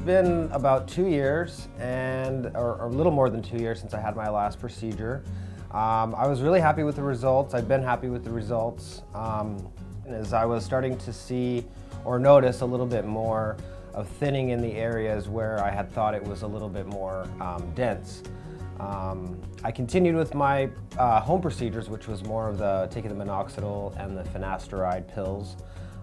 been about 2 years or a little more than 2 years since I had my last procedure. I was really happy with the results. I've been happy with the results. As I was starting to see or notice a little bit more of thinning in the areas where I had thought it was a little bit more dense. I continued with my home procedures, which was more of the taking the minoxidil and the finasteride pills.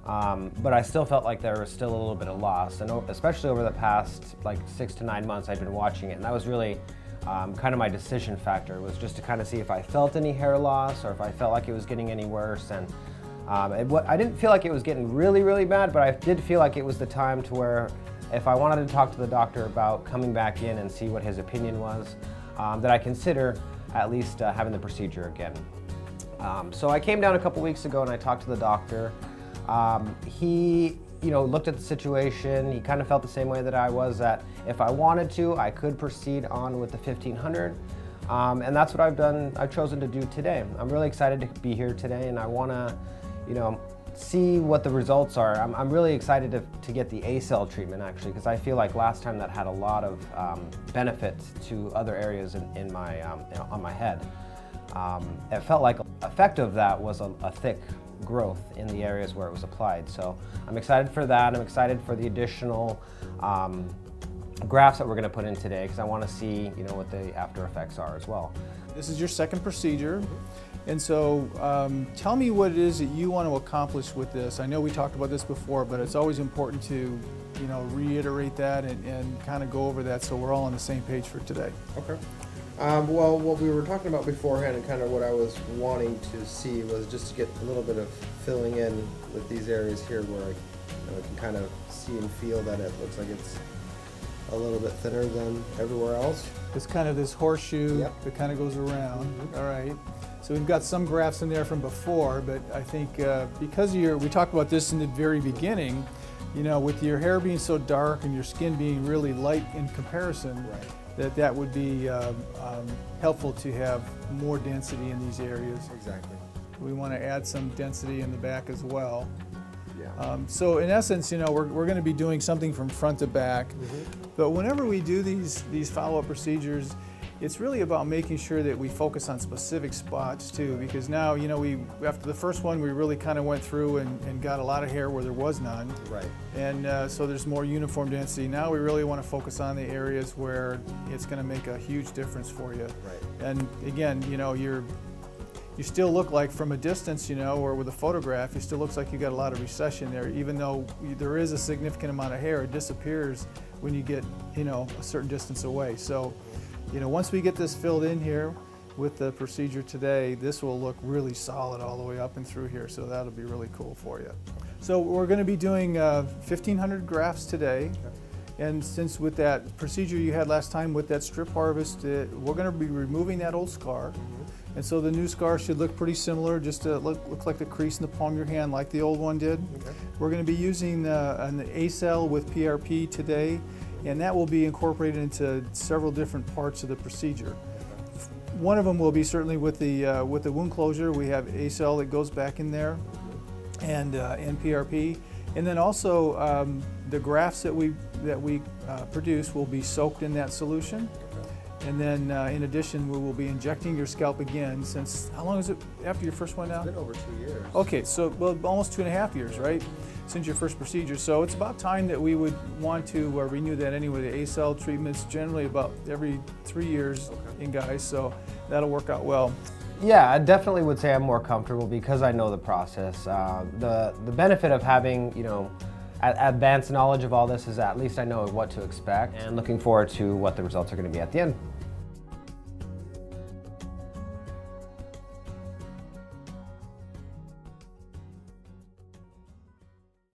But I still felt like there was still a little bit of loss, and especially over the past like 6 to 9 months I've been watching it, and that was really kind of my decision factor, was just to kind of see if I felt any hair loss or if I felt like it was getting any worse. And I didn't feel like it was getting really, really bad, but I did feel like it was the time to where if I wanted to talk to the doctor about coming back in and see what his opinion was, that I consider at least having the procedure again. So I came down a couple weeks ago and I talked to the doctor. He looked at the situation. He kind of felt the same way that I was, that if I wanted to, I could proceed on with the 1500. And that's what I've chosen to do today. I'm really excited to be here today, and I want to, see what the results are. I'm really excited to get the A-cell treatment, actually, because I feel like last time that had a lot of benefits to other areas in my, on my head. It felt like the effect of that was a thick growth in the areas where it was applied. So I'm excited for that. I'm excited for the additional grafts that we're going to put in today, because I want to see what the after effects are as well. This is your second procedure, and so tell me what it is that you want to accomplish with this. I know we talked about this before, but it's always important to reiterate that and kind of go over that so we're all on the same page for today. Okay. Well, what we were talking about beforehand and kind of what I was wanting to see was just to get a little bit of filling in with these areas here where I can kind of see and feel that it looks like it's a little bit thinner than everywhere else. It's kind of this horseshoe that kind of goes around. All right. So we've got some grafts in there from before, but I think because we talked about this in the very beginning, with your hair being so dark and your skin being really light in comparison, that would be helpful to have more density in these areas. Exactly. We want to add some density in the back as well. Yeah. So in essence, we're going to be doing something from front to back. But whenever we do these follow-up procedures, it's really about making sure that we focus on specific spots too, because now, after the first one, we really kind of went through and got a lot of hair where there was none. Right. And so there's more uniform density. Now we really want to focus on the areas where it's going to make a huge difference for you. Right. And again, you still look like from a distance, or with a photograph, it still looks like you got a lot of recession there, even though there is a significant amount of hair. It disappears when you get, a certain distance away. So, once we get this filled in here with the procedure today, this will look really solid all the way up and through here. So that'll be really cool for you. So we're going to be doing 1,500 grafts today. And since with that procedure you had last time with that strip harvest, we're going to be removing that old scar. And so the new scar should look pretty similar, just to look like the crease in the palm of your hand like the old one did. Okay. We're going to be using an A-cell with PRP today, and that will be incorporated into several different parts of the procedure. One of them will be certainly with the wound closure. We have A-cell that goes back in there, and PRP. And then also the grafts that we produce will be soaked in that solution. And then, in addition, we will be injecting your scalp again since, how long is it after your first one now? It's been over 2 years. Okay, so almost 2.5 years, right? Since your first procedure. So it's about time that we would want to renew that anyway. The A-cell treatment's generally about every 3 years in guys, so that'll work out well. Yeah, I definitely would say I'm more comfortable because I know the process. The benefit of having, advanced knowledge of all this is at least I know what to expect, and looking forward to what the results are going to be at the end.